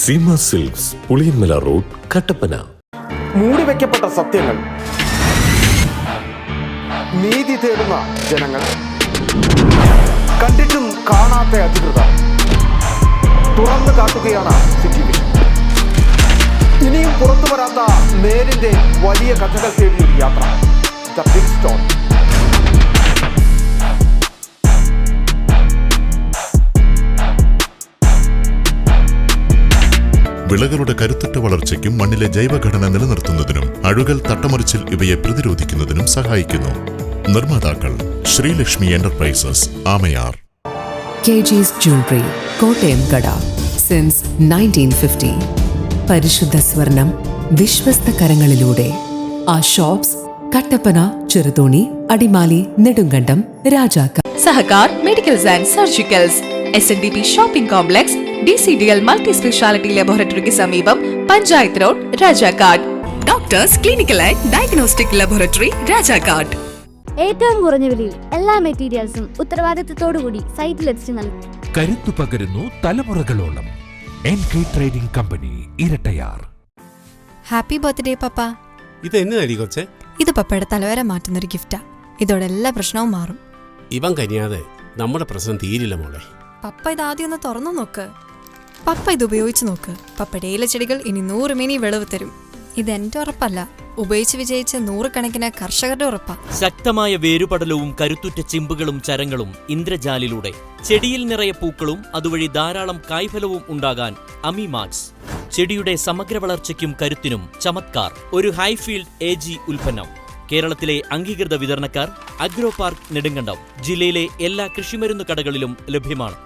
Seema silks, Puliyanmala road, Kattappana. മൂടിവെക്കപ്പെട്ട സത്യങ്ങൾ, നീതി തേടുന്ന ജനങ്ങൾ, കണ്ടിട്ടും കാണാത്ത അധികൃതർ തുറന്നു കാട്ടുകയാണ് സിറ്റി വിഷൻ. ഇനിയും പുറത്തു വരാത്ത നേരിന്റെ വലിയ കഥകൾ തേടിയൊരു യാത്ര, ദ ബിഗ് സ്റ്റോറി. വിളകളുടെ കരുത്തുറ്റ വളർച്ചയ്ക്കും മണ്ണിലെ ജൈവഘടന നിലനിർത്തുന്നതിനും അഴുകൽ, തട്ടമറിച്ചിൽ ഇവയെ പ്രതിരോധിക്കുന്നതിനും സഹായിക്കുന്നു. നിർമ്മാതാക്കൾ Sreelakshmi enterprises, Amayar. KG's Jewelry, Kottayam കട, സിൻസ് 1950. പരിശുദ്ധ സ്വർണം വിശ്വസ്ത കരങ്ങളിലൂടെ. ആ ഷോപ്സ് കട്ടപ്പന, ചെറുതോണി, അടിമാലി, നെടുങ്കണ്ടം, രാജാക്ക. Sahakar medicals and surgicals, SNDP shopping complex, DCDL multi speciality ലബോറട്ടറിക്ക് സമീപം, panchayat road, Rajakkad. Doctors clinical and diagnostic laboratory, Rajakkad. ഏറ്റവും കുറഞ്ഞ വിലയിൽ എല്ലാ മെറ്റീരിയൽസും ഉത്തരവാദിത്തത്തോടുകൂടി സൈറ്റിലെത്തിച്ചു നൽകും. കരുത്തു പകരുന്നു തലമുറകളോളം. NK trading company, Irattayar. Happy birthday papa. ഇത് എന്നതായി കൊച്ചേ? ഇത് പപ്പയുടെ തലവരെ മാറ്റുന്നൊരു ഗിഫ്റ്റാ. ഇതോടെ എല്ലാ പ്രശ്നവും മാറും. ഇവൻ കനിയാതെ നമ്മുടെ പ്രശ്നം തീരില്ല മോളെ. പപ്പ ഇത് ആദ്യം ഒന്ന് തുറന്നു നോക്ക്. പപ്പ ഇത് ഉപയോഗിച്ച് നോക്ക്. പപ്പയുടെ ഇലച്ചെടികൾ ഇനി 100 മിനി വിളവ് തരും. ഇതെന്റെ ഉറപ്പല്ല, ഉപയോഗിച്ച് വിജയിച്ച 100 കണക്കിന് കർഷകരുടെ ഉറപ്പാ. ശക്തമായ വേരുപടലവും കരുത്തുറ്റ ചിമ്പുകളും ചരങ്ങളും ഇന്ദ്രജാലിലൂടെ ചെടിയിൽ നിറയെ പൂക്കളും അതുവഴി ധാരാളം കായ്ഫലവും ഉണ്ടാകാൻ അമിമാക്സ്. ചെടിയുടെ സമഗ്ര വളർച്ചയ്ക്കും കരുത്തിനും ചമത്കാർ. ഒരു ഹൈഫീൽഡ് AG ഉൽപ്പന്നം. കേരളത്തിലെ അംഗീകൃത വിതരണക്കാർ അഗ്രോ പാർക്ക്, നെടുങ്കണ്ടം. ജില്ലയിലെ എല്ലാ കൃഷിമരുന്ന് കടകളിലും ലഭ്യമാണ്.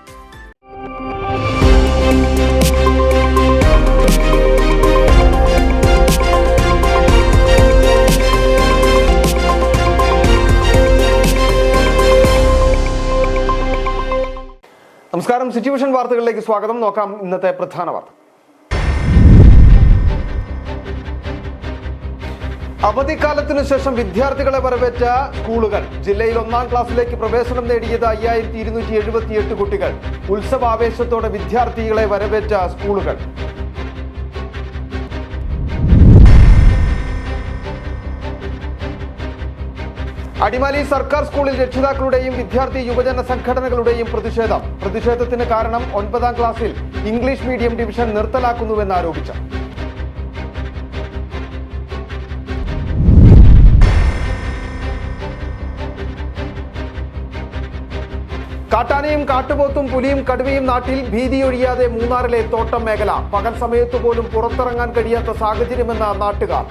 നമസ്കാരം, സിറ്റി വിഷൻ വാർത്തകളിലേക്ക് സ്വാഗതം. നോക്കാം ഇന്നത്തെ പ്രധാന വാർത്ത. അവധിക്കാലത്തിനു ശേഷം വിദ്യാർത്ഥികളെ വരവേറ്റ സ്കൂളുകൾ. ജില്ലയിൽ 1-ാം ക്ലാസ്സിലേക്ക് പ്രവേശനം നേടിയത് 5278 കുട്ടികൾ. ഉത്സവാവേശത്തോടെ വിദ്യാർത്ഥികളെ വരവേറ്റ സ്കൂളുകൾ. അടിമാലി സർക്കാർ സ്കൂളിൽ രക്ഷിതാക്കളുടെയും വിദ്യാർത്ഥി യുവജന സംഘടനകളുടെയും പ്രതിഷേധത്തിന് കാരണം 9-ാം ക്ലാസ്സിൽ ഇംഗ്ലീഷ് മീഡിയം ഡിവിഷൻ നിർത്തലാക്കുന്നുവെന്നാരോപിച്ച. കാട്ടാനയും കാട്ടുപോത്തും പുലിയും കടുവയും നാട്ടിൽ. ഭീതിയൊഴിയാതെ മൂന്നാറിലെ തോട്ടം മേഖല. പകൽ സമയത്തു പോലും പുറത്തിറങ്ങാൻ കഴിയാത്ത സാഹചര്യമെന്ന നാട്ടുകാർ.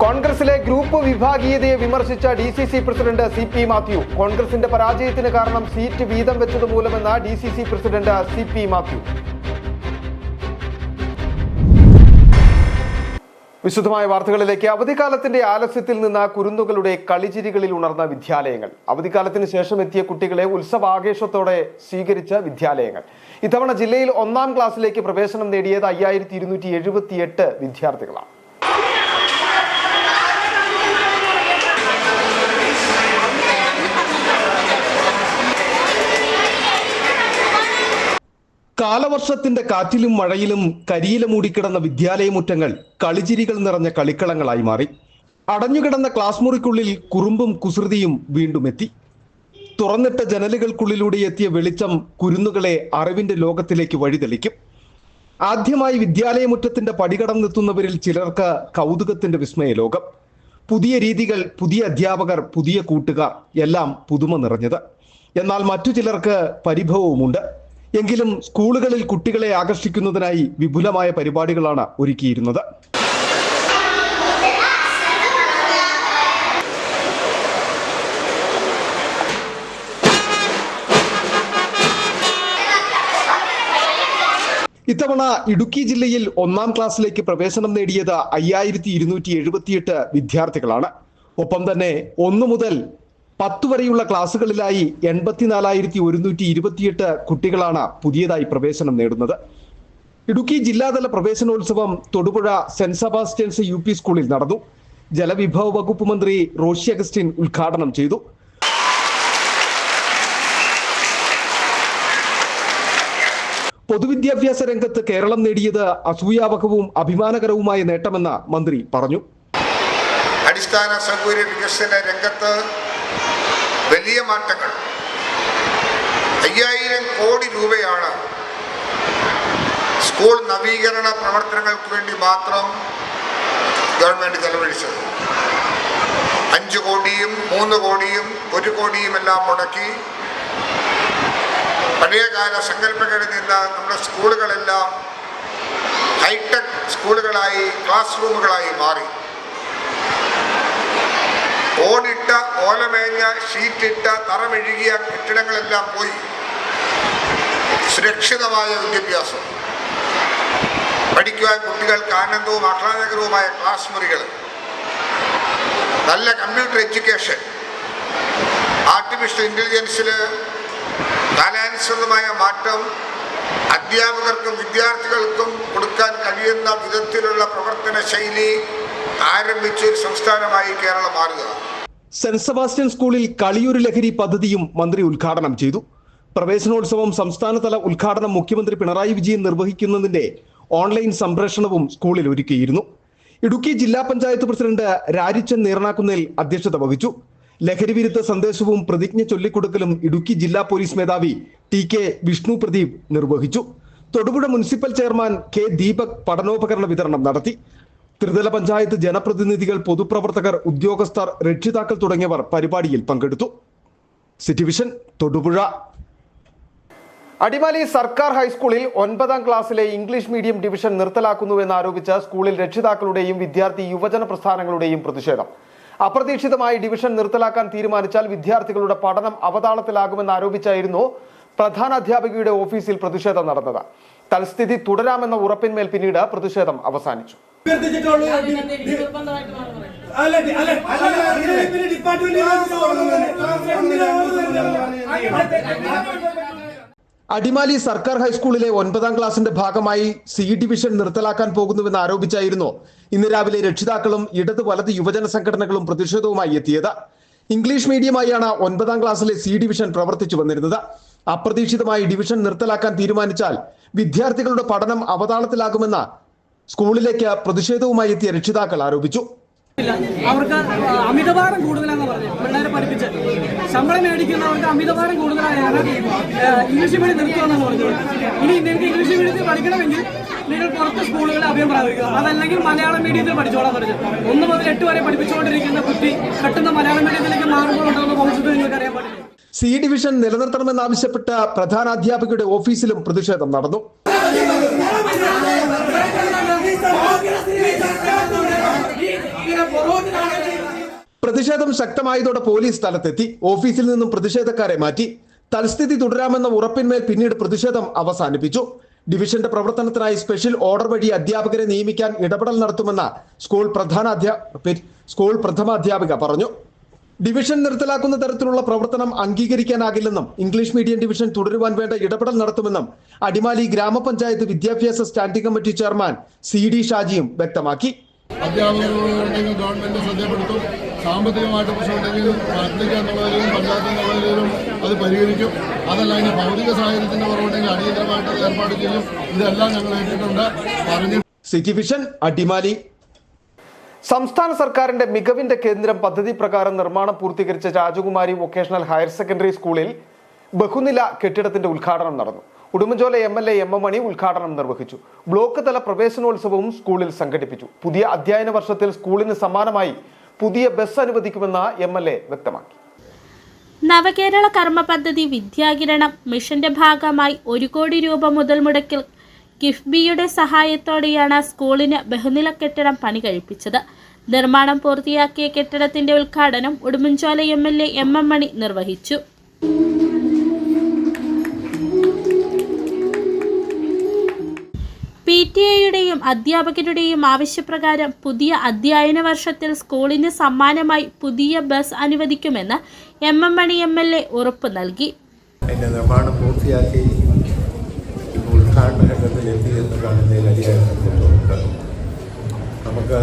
കോൺഗ്രസിലെ ഗ്രൂപ്പ് വിഭാഗീയതയെ വിമർശിച്ച DCC പ്രസിഡന്റ് CP മാത്യു. കോൺഗ്രസിന്റെ പരാജയത്തിന് കാരണം സീറ്റ് വീതം വെച്ചത് മൂലമെന്ന DCC പ്രസിഡന്റ് CP മാത്യു. വിശുദ്ധമായ വാർത്തകളിലേക്ക്. അവധിക്കാലത്തിന്റെ ആലസ്യത്തിൽ നിന്ന് കുരുന്നുകളുടെ കളിചിരികളിൽ ഉണർന്ന വിദ്യാലയങ്ങൾ. അവധിക്കാലത്തിന് ശേഷം എത്തിയ കുട്ടികളെ ഉത്സവാഘോഷത്തോടെ സ്വീകരിച്ച വിദ്യാലയങ്ങൾ. ഇത്തവണ ജില്ലയിൽ 1-ാം ക്ലാസ്സിലേക്ക് പ്രവേശനം നേടിയത് 5278 വിദ്യാർത്ഥികളാണ്. കാലവർഷത്തിന്റെ കാറ്റിലും മഴയിലും കരിയില മൂടിക്കിടന്ന വിദ്യാലയമുറ്റങ്ങൾ കളിചിരികൾ നിറഞ്ഞ കളിക്കളങ്ങളായി മാറി. അടഞ്ഞുകിടന്ന ക്ലാസ് മുറിക്കുള്ളിൽ കുറുമ്പും കുസൃതിയും വീണ്ടും എത്തി. തുറന്നിട്ട ജനലുകൾക്കുള്ളിലൂടെ എത്തിയ വെളിച്ചം കുരുന്നുകളെ അറിവിന്റെ ലോകത്തിലേക്ക് വഴിതെളിക്കും. ആദ്യമായി വിദ്യാലയമുറ്റത്തിന്റെ പടികടന്നെത്തുന്നവരിൽ ചിലർക്ക് കൗതുകത്തിന്റെ വിസ്മയ ലോകം. പുതിയ രീതികൾ, പുതിയ അധ്യാപകർ, പുതിയ കൂട്ടുകാർ, എല്ലാം പുതുമ നിറഞ്ഞത്. എന്നാൽ മറ്റു ചിലർക്ക് പരിഭവവുമുണ്ട്. എങ്കിലും സ്കൂളുകളിൽ കുട്ടികളെ ആകർഷിക്കുന്നതിനായി വിപുലമായ പരിപാടികളാണ് ഒരുക്കിയിരുന്നത്. ഇത്തവണ ഇടുക്കി ജില്ലയിൽ 1-ാം ക്ലാസ്സിലേക്ക് പ്രവേശനം നേടിയത് 5278 വിദ്യാർത്ഥികളാണ്. ഒപ്പം തന്നെ 1 മുതൽ 10 വരെയുള്ള ക്ലാസ്സുകളിലായി 84,128 കുട്ടികളാണ് പുതിയതായി പ്രവേശനം നേടുന്നത്. ഇടുക്കി ജില്ലാതല പ്രവേശനോത്സവം തൊടുപുഴ സെന്റ് സെബാസ്റ്റ്യൻസ് UP സ്കൂളിൽ നടന്നു. ജലവിഭവ വകുപ്പ് മന്ത്രി റോഷി അഗസ്റ്റിൻ ഉദ്ഘാടനം ചെയ്തു. പൊതുവിദ്യാഭ്യാസ രംഗത്ത് കേരളം നേടിയത് അസൂയാവഹവും അഭിമാനകരവുമായ നേട്ടമെന്ന് മന്ത്രി പറഞ്ഞു. അടിസ്ഥാന സൗകര്യ വികസന രംഗത്ത് വലിയ മാറ്റങ്ങൾ 5000 കോടി രൂപയാണ് സ്കൂൾ നവീകരണ പ്രവർത്തനങ്ങൾക്ക് വേണ്ടി മാത്രം ഗവൺമെന്റ് ചെലവഴിച്ചത്. 5 കോടിയും 3 കോടിയും 1 കോടിയും എല്ലാം മുടക്കി പഴയകാല സങ്കല്പങ്ങളിൽ നിന്ന് നമ്മുടെ സ്കൂളുകളെല്ലാം ഹൈടെക് സ്കൂളുകളായി, ക്ലാസ് റൂമുകളായി മാറി. ഓടിട്ട, ഓലമേഞ്ഞ, ഷീറ്റിട്ട, തറമെഴുകിയ കെട്ടിടങ്ങളെല്ലാം പോയി. സുരക്ഷിതമായ വിദ്യാഭ്യാസം, പഠിക്കുവാൻ കുട്ടികൾക്ക് ആനന്ദവും ആഹ്ലാദകരവുമായ ക്ലാസ് മുറികൾ, നല്ല കമ്പ്യൂട്ടർ എഡ്യൂക്കേഷൻ, ആർട്ടിഫിഷ്യൽ ഇന്റലിജൻസിൽ കാലാനുസൃതമായ മാറ്റം അധ്യാപകർക്കും വിദ്യാർത്ഥികൾക്കും കൊടുക്കാൻ കഴിയുന്ന വിധത്തിലുള്ള പ്രവർത്തന ശൈലി ആരംഭിച്ച ഒരു സംസ്ഥാനമായി കേരളം മാറുക. സെന്റ് സെബാസ്റ്റ്യൻ സ്കൂളിൽ കളിയൊരു ലഹരി പദ്ധതിയും മന്ത്രി ഉദ്ഘാടനം ചെയ്തു. പ്രവേശനോത്സവം സംസ്ഥാനതല ഉദ്ഘാടനം മുഖ്യമന്ത്രി പിണറായി വിജയൻ നിർവഹിക്കുന്നതിന്റെ ഓൺലൈൻ സംപ്രേഷണവും സ്കൂളിൽ ഒരുക്കിയിരുന്നു. ഇടുക്കി ജില്ലാ പഞ്ചായത്ത് പ്രസിഡന്റ് രാരിച്ചൻ നീർണാക്കുന്നേൽ അധ്യക്ഷത വഹിച്ചു. ലഹരി വിരുദ്ധ സന്ദേശവും പ്രതിജ്ഞ ചൊല്ലിക്കൊടുക്കലും ഇടുക്കി ജില്ലാ പോലീസ് മേധാവി TK വിഷ്ണു പ്രദീപ് നിർവഹിച്ചു. Thodupuzha municipal chairman K Deepak പഠനോപകരണ വിതരണം നടത്തി. ത്രിതല പഞ്ചായത്ത് ജനപ്രതിനിധികൾ, പൊതുപ്രവർത്തകർ, ഉദ്യോഗസ്ഥർ, രക്ഷിതാക്കൾ തുടങ്ങിയവർ പരിപാടിയിൽ പങ്കെടുത്തു. City vision, Thodupuzha. അടിമാലി സർക്കാർ ഹൈസ്കൂളിൽ 9-ാം ക്ലാസ്സിലെ ഇംഗ്ലീഷ് മീഡിയം ഡിവിഷൻ നിർത്തലാക്കുന്നുവെന്നാരോപിച്ച് സ്കൂളിൽ രക്ഷിതാക്കളുടെയും വിദ്യാർത്ഥി യുവജന പ്രസ്ഥാനങ്ങളുടെയും പ്രതിഷേധം. അപ്രതീക്ഷിതമായി ഡിവിഷൻ നിർത്തലാക്കാൻ തീരുമാനിച്ചാൽ വിദ്യാർത്ഥികളുടെ പഠനം അവതാളത്തിലാകുമെന്നാരോപിച്ചായിരുന്നു പ്രധാനാധ്യാപികയുടെ ഓഫീസിൽ പ്രതിഷേധം നടന്നത്. തൽസ്ഥിതി തുടരാമെന്ന ഉറപ്പിന്മേൽ പിന്നീട് പ്രതിഷേധം അവസാനിച്ചു. അടിമാലി സർക്കാർ ഹൈസ്കൂളിലെ 9-ാം ക്ലാസിന്റെ ഭാഗമായി C ഡിവിഷൻ നിർത്തലാക്കാൻ പോകുന്നുവെന്ന് ആരോപിച്ചായിരുന്നു ഇന്ന് രാവിലെ രക്ഷിതാക്കളും ഇടത് വലത് യുവജന സംഘടനകളും പ്രതിഷേധവുമായി എത്തിയത്. ഇംഗ്ലീഷ് മീഡിയമായാണ് 9-ാം ക്ലാസ്സിലെ C ഡിവിഷൻ പ്രവർത്തിച്ചു വന്നിരുന്നത്. അപ്രതീക്ഷിതമായി ഡിവിഷൻ നിർത്തലാക്കാൻ തീരുമാനിച്ചാൽ വിദ്യാർത്ഥികളുടെ പഠനം അവതാളത്തിലാകുമെന്ന് സ്കൂളിലേക്ക് പ്രതിഷേധവുമായി എത്തിയ രക്ഷിതാക്കൾ ആരോപിച്ചു. അവർക്ക് അമിതഭാരം കൂടുതലാണെന്ന് പറഞ്ഞു. പിള്ളേരെ പഠിപ്പിച്ച് ശമ്പളം മേടിക്കുന്നവർക്ക് അമിതഭാരം കൂടുതലായാണ്. ഇംഗ്ലീഷ് മീഡിയം നിർത്തുമെന്നാണ് പറഞ്ഞത്. ഇനി നിങ്ങൾക്ക് ഇംഗ്ലീഷ് മീഡിയത്തിൽ പഠിക്കണമെങ്കിൽ നിങ്ങൾ പുറത്ത് സ്കൂളുകളിൽ അഭയം പ്രാപിക്കുക, അതല്ലെങ്കിൽ മലയാളം മീഡിയത്തിൽ പഠിച്ചോളാൻ പറഞ്ഞു. 1 മുതൽ 8 വരെ പഠിപ്പിച്ചുകൊണ്ടിരിക്കുന്ന കുട്ടി പെട്ടെന്ന് മലയാളം മീഡിയത്തിലേക്ക് മാറുമ്പോൾ ഉണ്ടാകുന്ന ഭവിഷ്യത്ത് നിങ്ങൾക്ക് അറിയാൻ പറ്റില്ല. C ഡിവിഷൻ നിലനിർത്തണമെന്നാവശ്യപ്പെട്ട് പ്രധാനാധ്യാപികയുടെ ഓഫീസിലും പ്രതിഷേധം നടന്നു. പ്രതിഷേധം ശക്തമായതോടെ പോലീസ് സ്ഥലത്തെത്തി ഓഫീസിൽ നിന്നും പ്രതിഷേധക്കാരെ മാറ്റി. തൽസ്ഥിതി തുടരാമെന്ന ഉറപ്പിന്മേൽ പിന്നീട് പ്രതിഷേധം അവസാനിപ്പിച്ചു. ഡിവിഷന്റെ പ്രവർത്തനത്തിനായി സ്പെഷ്യൽ ഓർഡർ വഴി അധ്യാപകരെ നിയമിക്കാൻ ഇടപെടൽ നടത്തുമെന്ന് സ്കൂൾ പ്രഥമാധ്യാപിക പറഞ്ഞു. ഡിവിഷൻ നിർത്തലാക്കുന്ന തരത്തിലുള്ള പ്രവർത്തനം അംഗീകരിക്കാനാകില്ലെന്നും ഇംഗ്ലീഷ് മീഡിയം ഡിവിഷൻ തുടരുവാൻ വേണ്ട ഇടപെടൽ നടത്തുമെന്നും അടിമാലി ഗ്രാമപഞ്ചായത്ത് വിദ്യാഭ്യാസ സ്റ്റാൻഡിംഗ് കമ്മിറ്റി ചെയർമാൻ CD ഷാജിയും വ്യക്തമാക്കി. അധ്യാപകരുണ്ടെങ്കിൽ ഗവൺമെന്റ് ശ്രദ്ധപ്പെടുത്തും. സാമ്പത്തികമായിട്ട് പ്രശ്നമുണ്ടെങ്കിൽ പബ്ലിക് എന്നുള്ളതിലും പഞ്ചായത്ത് എന്നുള്ളതിലും അത് പരിഹരിക്കും. അതല്ല ഇനി ഭൗതിക സാഹചര്യത്തിന്റെ കുറവുണ്ടെങ്കിൽ അടിയന്തരമായിട്ട് ഏർപ്പാട് ചെയ്യും. ഇതെല്ലാം ഞങ്ങൾ ഏറ്റിട്ടുണ്ട് പറഞ്ഞു. City vision, Adimali. സംസ്ഥാന സർക്കാരിന്റെ മികവിന്റെ കേന്ദ്രം പദ്ധതി പ്രകാരം നിർമ്മാണം പൂർത്തീകരിച്ച രാജകുമാരി വൊക്കേഷണൽ ഹയർ സെക്കൻഡറി സ്കൂളിൽ ബഹുനില കെട്ടിടത്തിന്റെ ഉദ്ഘാടനം നടന്നു. Udumbanchola MLA M. M. മണി ഉദ്ഘാടനം നിർവഹിച്ചു. ബ്ലോക്ക് തല പ്രവേശനോത്സവവും സ്കൂളിൽ സംഘടിപ്പിച്ചു. പുതിയ അധ്യയന വർഷത്തിൽ സ്കൂളിന് സമാനമായി പുതിയ ബസ് അനുവദിക്കുമെന്ന് MLA വ്യക്തമാക്കി. നവകേരള കർമ്മ പദ്ധതി വിദ്യാകിരണം മിഷന്റെ ഭാഗമായി 1 കോടി രൂപ മുതൽ മുടക്കിൽ കിഫ്ബിയുടെ സഹായത്തോടെയാണ് സ്കൂളിന് ബഹുനില കെട്ടിടം പണി കഴിപ്പിച്ചത്. നിർമ്മാണം പൂർത്തിയാക്കിയ കെട്ടിടത്തിന്റെ ഉദ്ഘാടനം ഉടുമ്പൻചോല MLA M. M. മണി നിർവഹിച്ചു. PTA-യുടെയും അധ്യാപകരുടെയും ആവശ്യപ്രകാരം പുതിയ അധ്യയന വർഷത്തിൽ സ്കൂളിന് സമ്മാനമായി പുതിയ ബസ് അനുവദിക്കുമെന്ന് MM മണി MLA ഉറപ്പ് നൽകി. അതിൻ്റെ നിർമ്മാണം പൂർത്തിയാക്കി ഉദ്ഘാടന ഘട്ടത്തിലെത്തി എന്ന് കാണുന്നതിൽ അതിയായ സന്തോഷമുണ്ട്. നമുക്ക്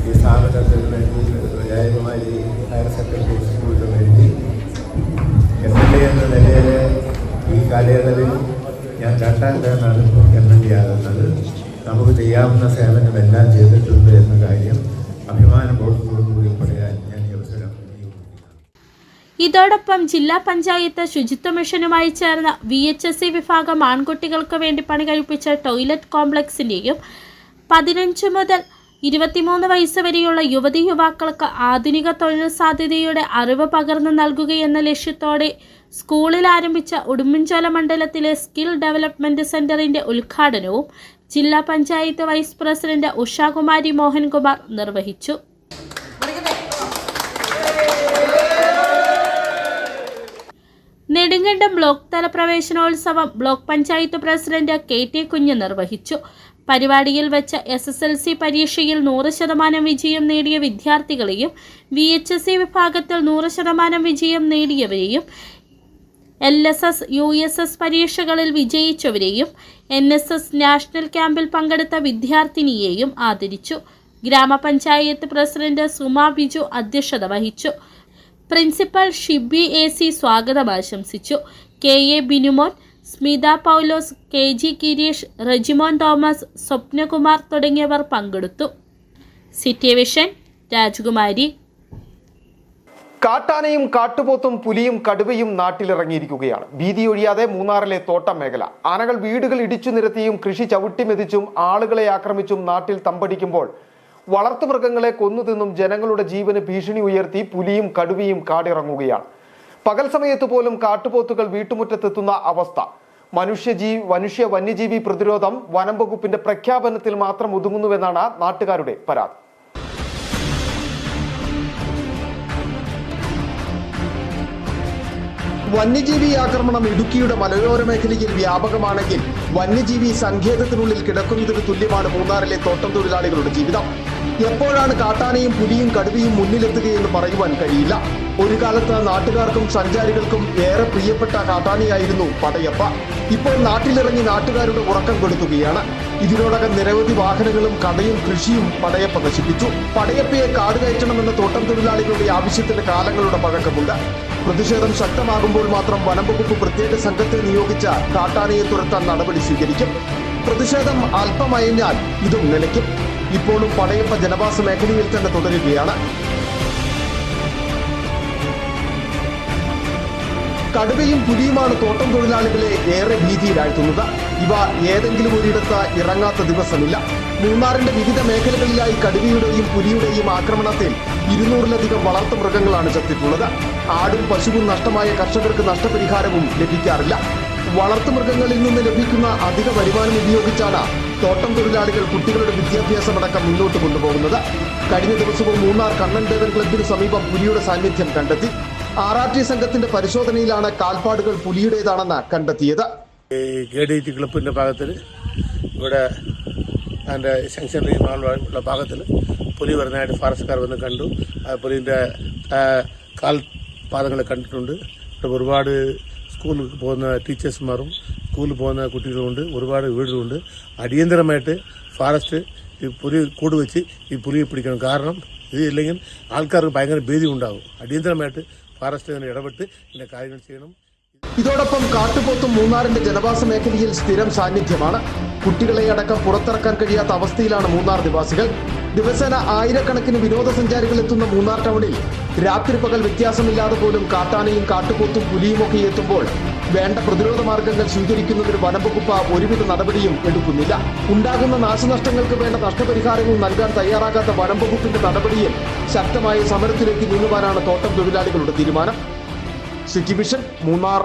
ഈ സ്ഥാപനത്തിന് വേണ്ടി ജയകുമാരി ഹയർ സെക്കൻഡറി സ്കൂളിന് വേണ്ടി MLA എന്ന നിലയിൽ ഈ കാലയളവിൽ ഞാൻ 2ാം ടേമാണ് MLA ആകുന്നത്. നമുക്ക് ചെയ്യാവുന്ന സേവനമെല്ലാം ചെയ്തിട്ടുണ്ട് എന്ന കാര്യം അഭിമാനബോധത്തോടുകൂടി പറയാൻ ഞാൻ ഈ അവസരം ഇതോടൊപ്പം ജില്ലാ പഞ്ചായത്ത് ശുചിത്വ മിഷനുമായി ചേർന്ന VHSE വിഭാഗം ആൺകുട്ടികൾക്ക് വേണ്ടി പണി കഴിപ്പിച്ച ടോയ്ലറ്റ് കോംപ്ലക്സിൻ്റെയും 15 മുതൽ 23 വയസ്സ് വരെയുള്ള യുവതി യുവാക്കൾക്ക് ആധുനിക തൊഴിൽ സാധ്യതയുടെ അറിവ് പകർന്നു നൽകുകയെന്ന ലക്ഷ്യത്തോടെ സ്കൂളിൽ ആരംഭിച്ച ഉടുമ്പൻചോല മണ്ഡലത്തിലെ സ്കിൽ ഡെവലപ്മെൻറ്റ് സെൻ്ററിൻ്റെ ഉദ്ഘാടനവും ജില്ലാ പഞ്ചായത്ത് വൈസ് പ്രസിഡന്റ് ഉഷാകുമാരി മോഹൻകുമാർ നിർവഹിച്ചു. നെടുങ്കണ്ടം ബ്ലോക്ക് തല പ്രവേശനോത്സവം ബ്ലോക്ക് പഞ്ചായത്ത് പ്രസിഡന്റ് KT കുഞ്ഞ് നിർവഹിച്ചു. പരിപാടിയിൽ വെച്ച SSLC പരീക്ഷയിൽ 100% വിജയം നേടിയ വിദ്യാർത്ഥികളെയും VHSE വിഭാഗത്തിൽ 100% വിജയം നേടിയവരെയും LSS USS പരീക്ഷകളിൽ വിജയിച്ചവരെയും NSS നാഷണൽ ക്യാമ്പിൽ പങ്കെടുത്ത വിദ്യാർത്ഥിനിയെയും ആദരിച്ചു. ഗ്രാമപഞ്ചായത്ത് പ്രസിഡന്റ് സുമ ബിജു അധ്യക്ഷത വഹിച്ചു. പ്രിൻസിപ്പൽ ഷിബി AC സ്വാഗതം ആശംസിച്ചു. KA ബിനുമോൻ, സ്മിത പൗലോസ്, KG ഗിരീഷ്, റജിമോൻ തോമസ്, സ്വപ്നകുമാർ തുടങ്ങിയവർ പങ്കെടുത്തു. സിറ്റി വിഷൻ രാജകുമാരി. കാട്ടാനയും കാട്ടുപോത്തും പുലിയും കടുവയും നാട്ടിലിറങ്ങിയിരിക്കുകയാണ്. ഭീതിയൊഴിയാതെ മൂന്നാറിലെ തോട്ടം മേഖല. ആനകൾ വീടുകൾ ഇടിച്ചു നിരത്തിയും കൃഷി ചവിട്ടിമെതിച്ചും ആളുകളെ ആക്രമിച്ചും നാട്ടിൽ തമ്പടിക്കുമ്പോൾ വളർത്തുമൃഗങ്ങളെ കൊന്നുതിന്നും ജനങ്ങളുടെ ജീവന് ഭീഷണി ഉയർത്തി പുലിയും കടുവയും കാടിറങ്ങുകയാണ്. പകൽ സമയത്ത് പോലും കാട്ടുപോത്തുകൾ വീട്ടുമുറ്റത്തെത്തുന്ന അവസ്ഥ. മനുഷ്യ വന്യജീവി പ്രതിരോധം വനം വകുപ്പിന്റെ പ്രഖ്യാപനത്തിൽ മാത്രം ഒതുങ്ങുന്നുവെന്നാണ് നാട്ടുകാരുടെ പരാതി. വന്യജീവി ആക്രമണം ഇടുക്കിയുടെ മലയോര മേഖലയിൽ വ്യാപകമാണെങ്കിൽ വന്യജീവി സങ്കേതത്തിനുള്ളിൽ കിടക്കുന്നതിന് തുല്യമാണ് മൂന്നാറിലെ തോട്ടം തൊഴിലാളികളുടെ ജീവിതം. എപ്പോഴാണ് കാട്ടാനയും പുലിയും കടുവയും മുന്നിലെത്തുകയെന്ന് പറയുവാൻ കഴിയില്ല. ഒരു കാലത്ത് നാട്ടുകാർക്കും സഞ്ചാരികൾക്കും ഏറെ പ്രിയപ്പെട്ട കാട്ടാനയായിരുന്നു പടയപ്പ. ഇപ്പോൾ നാട്ടിലിറങ്ങി നാട്ടുകാരുടെ ഉറക്കം കെടുത്തുകയാണ്. ഇതിനോടകം നിരവധി വാഹനങ്ങളും കടയും കൃഷിയും പടയപ്പ നശിപ്പിച്ചു. പടയപ്പയെ കാട് കയറ്റണമെന്ന തോട്ടം തൊഴിലാളികളുടെ ആവശ്യത്തിന് കാലങ്ങളുടെ പഴക്കമുണ്ട്. പ്രതിഷേധം ശക്തമാകുമ്പോൾ മാത്രം വനം വകുപ്പ് പ്രത്യേക സംഘത്തെ നിയോഗിച്ച കാട്ടാനയെ തുരത്താൻ നടപടി സ്വീകരിക്കും. പ്രതിഷേധം അല്പമയഞ്ഞാൽ ഇതും നിലയ്ക്കും. ഇപ്പോഴും പടയപ്പ ജനവാസ മേഖലയിൽ തന്നെ തുടരുകയാണ്. കടുവയും പുലിയുമാണ് തോട്ടം തൊഴിലാളികളെ ഏറെ ഭീതിയിലാഴ്ത്തുന്നത്. ഇവ ഏതെങ്കിലും ഒരിടത്ത് ഇറങ്ങാത്ത ദിവസമില്ല. മൂന്നാറിന്റെ വിവിധ മേഖലകളിലായി കടുവയുടെയും പുലിയുടെയും ആക്രമണത്തിൽ 200-ലധികം വളർത്തുമൃഗങ്ങളാണ് ചത്തിട്ടുള്ളത്. ആടും പശുവും നഷ്ടമായ കർഷകർക്ക് നഷ്ടപരിഹാരവും ലഭിക്കാറില്ല. വളർത്തുമൃഗങ്ങളിൽ നിന്ന് ലഭിക്കുന്ന അധിക വരുമാനം ഉപയോഗിച്ചാണ് തോട്ടം തൊഴിലാളികൾ കുട്ടികളുടെ വിദ്യാഭ്യാസമടക്കം മുന്നോട്ട് കൊണ്ടുപോകുന്നത്. കഴിഞ്ഞ ദിവസവും മൂന്നാർ കണ്ണൻ ദേവൻ ക്ലബിന് സമീപം പുലിയുടെ സാന്നിധ്യം കണ്ടെത്തി. RRT സംഘത്തിന്റെ പരിശോധനയിലാണ് കാൽപ്പാടുകൾ പുലിയുടേതാണെന്ന് കണ്ടെത്തിയത്. KDT ക്ലബിന്റെ ഭാഗത്തിൽ ഇവിടെ അതിൻ്റെ സെങ്ഷനറി ഉള്ള ഭാഗത്തിൽ പുലി വരുന്നതായിട്ട് ഫോറസ്റ്റുകാർ വന്ന് കണ്ടു. പുലിൻ്റെ കാൽപാദങ്ങളെ കണ്ടിട്ടുണ്ട്. ഒരുപാട് സ്കൂളിൽ പോകുന്ന ടീച്ചേഴ്സുമാരും സ്കൂളിൽ പോകുന്ന കുട്ടികളുമുണ്ട്. ഒരുപാട് വീടുകളുണ്ട്. അടിയന്തരമായിട്ട് ഫോറസ്റ്റ് ഈ പുലി കൂട് വെച്ച് ഈ പുലിയെ പിടിക്കണം. കാരണം ഇത് ഇല്ലെങ്കിൽ ആൾക്കാർക്ക് ഭയങ്കര ഭീതി ഉണ്ടാകും. അടിയന്തരമായിട്ട് ഫോറസ്റ്റ് തന്നെ ഇടപെട്ട് ഇതിന്റെ കാര്യങ്ങൾ ചെയ്യണം. ഇതോടൊപ്പം കാട്ടുപോത്തും മൂന്നാറിന്റെ ജനവാസ മേഖലയിൽ സ്ഥിരം സാന്നിധ്യമാണ്. കുട്ടികളെ അടക്കം പുറത്തിറക്കാൻ കഴിയാത്ത അവസ്ഥയിലാണ് മൂന്നാർ നിവാസികൾ. ദിവസേന ആയിരക്കണക്കിന് വിനോദസഞ്ചാരികൾ എത്തുന്ന മൂന്നാർ ടൗണിൽ രാത്രി പകൽ വ്യത്യാസമില്ലാതെ പോലും കാട്ടാനയും കാട്ടുപോത്തും പുലിയുമൊക്കെ എത്തുമ്പോൾ വേണ്ട പ്രതിരോധ മാർഗങ്ങൾ സ്വീകരിക്കുന്നതിന് വനം വകുപ്പ് ഒരുവിധ നടപടിയും എടുക്കുന്നില്ല. ഉണ്ടാകുന്ന നാശനഷ്ടങ്ങൾക്ക് വേണ്ട നഷ്ടപരിഹാരവും നൽകാൻ തയ്യാറാകാത്ത വനം വകുപ്പിന്റെ നടപടിയിൽ ശക്തമായ സമരത്തിലേക്ക് നീങ്ങുവാനാണ് തോട്ടം തൊഴിലാളികളുടെ തീരുമാനം. City vision Munnar.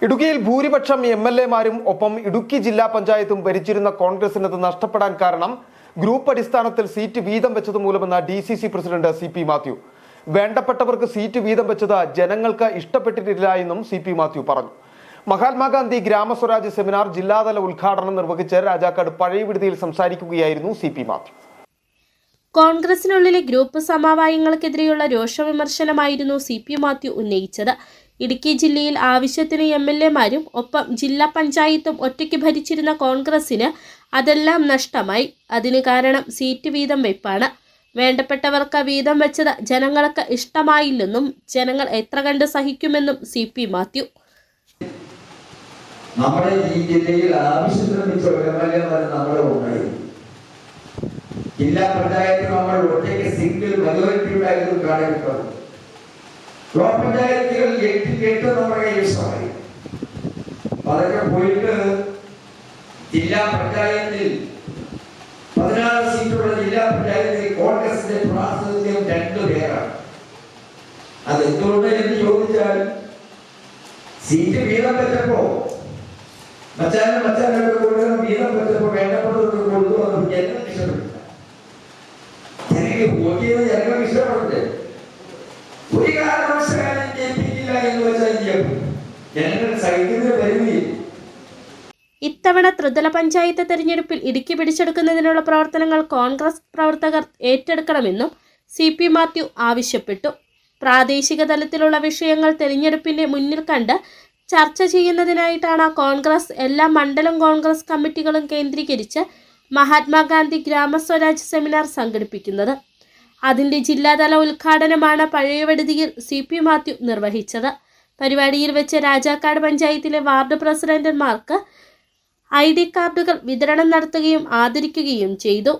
ഇടുക്കിയിൽ ഭൂരിപക്ഷം MLA-മാരും ഒപ്പം ഇടുക്കി ജില്ലാ പഞ്ചായത്തും ഭരിച്ചിരുന്ന കോൺഗ്രസിനത് നഷ്ടപ്പെടാൻ കാരണം ഗ്രൂപ്പ് അടിസ്ഥാനത്തിൽ സീറ്റ് വീതം വെച്ചത് മൂലമെന്ന DCC പ്രസിഡന്റ് CP മാത്യു. വേണ്ടപ്പെട്ടവർക്ക് സീറ്റ് വീതം വെച്ചത് ജനങ്ങൾക്ക് ഇഷ്ടപ്പെട്ടിട്ടില്ല എന്നും CP മാത്യു പറഞ്ഞു. മഹാത്മാഗാന്ധി ഗ്രാമസ്വരാജ് സെമിനാർ ജില്ലാതല ഉദ്ഘാടനം നിർവഹിച്ച് രാജാക്കാട് പഴയ വിടുതിയിൽ സംസാരിക്കുകയായിരുന്നു CP മാത്യു. കോൺഗ്രസിനുള്ളിലെ ഗ്രൂപ്പ് സമവായങ്ങൾക്കെതിരെയുള്ള രോഷവിമർശനമായിരുന്നു CP മാത്യു ഉന്നയിച്ചത്. ഇടുക്കി ജില്ലയിൽ ആവശ്യത്തിന് MLA-മാരും ഒപ്പം ജില്ലാ പഞ്ചായത്തും ഒറ്റയ്ക്ക് ഭരിച്ചിരുന്ന കോൺഗ്രസിന് അതെല്ലാം നഷ്ടമായി. അതിന് കാരണം സീറ്റ് വീതം വെപ്പാണ്. വേണ്ടപ്പെട്ടവർക്ക് വീതം വെച്ചത് ജനങ്ങൾക്ക് ഇഷ്ടമായില്ലെന്നും ജനങ്ങൾ എത്ര കണ്ട് സഹിക്കുമെന്നും CP മാത്യു. നമ്മുടെ ഈ ജില്ലയിൽ ആവശ്യത്തിന് മിച്ച MLA-മാർ നമ്മുടെ ഉണ്ടായി. ജില്ലാ പഞ്ചായത്ത് നമ്മൾ ഒറ്റയ്ക്ക് സിംഗിൾ മെജോറിറ്റി ഉണ്ടായിരുന്നു കാണുന്നത്. ബ്ലോക്ക് പഞ്ചായത്തുകൾ 8 നമ്മുടെ കൈവശമായി. അതൊക്കെ പോയിട്ട് ജില്ലാ പഞ്ചായത്തിൽ 16 സീറ്റുള്ള ജില്ലാ പഞ്ചായത്തിൽ കോൺഗ്രസിന്റെ പ്രാതിനിധ്യം 2 പേരാണ്. അത് എന്തുകൊണ്ട് എന്ന് ചോദിച്ചാൽ സീറ്റ് വീതം വെച്ചപ്പോ മച്ചാനൊക്കെ കൊടുക്കണം, വീതം വെച്ചപ്പോ വേണ്ടപ്പെട്ടവർക്ക് കൊടുത്തു. അത് ജനങ്ങൾക്ക് ഇഷ്ടപ്പെട്ടില്ല. ജനങ്ങൾക്ക് വോട്ട് ചെയ്ത് ജനങ്ങൾക്ക് ഇഷ്ടപ്പെടണ്ടേ? ഒരു കാരണവശാലും ജയിപ്പിക്കില്ല എന്ന് വെച്ചാൽ ജനങ്ങൾ സഹിക്കുന്നതിന് പരിമിതി. ഇത്തവണ ത്രിതല പഞ്ചായത്ത് തെരഞ്ഞെടുപ്പിൽ ഇടുക്കി പിടിച്ചെടുക്കുന്നതിനുള്ള പ്രവർത്തനങ്ങൾ കോൺഗ്രസ് പ്രവർത്തകർ ഏറ്റെടുക്കണമെന്നും CP മാത്യു ആവശ്യപ്പെട്ടു. പ്രാദേശിക തലത്തിലുള്ള വിഷയങ്ങൾ തെരഞ്ഞെടുപ്പിന്റെ മുന്നിൽ കണ്ട് ചർച്ച ചെയ്യുന്നതിനായിട്ടാണ് കോൺഗ്രസ് എല്ലാ മണ്ഡലം കോൺഗ്രസ് കമ്മിറ്റികളും കേന്ദ്രീകരിച്ച് മഹാത്മാഗാന്ധി ഗ്രാമസ്വരാജ് സെമിനാർ സംഘടിപ്പിക്കുന്നത്. അതിന്റെ ജില്ലാതല ഉദ്ഘാടനമാണ് പഴയവടുതിയിൽ CP മാത്യു നിർവഹിച്ചത്. പരിപാടിയിൽ വെച്ച് രാജാക്കാട് പഞ്ചായത്തിലെ വാർഡ് പ്രസിഡന്റുമാർക്ക് ID കാർഡുകൾ വിതരണം നടത്തുകയും ആദരിക്കുകയും ചെയ്തു.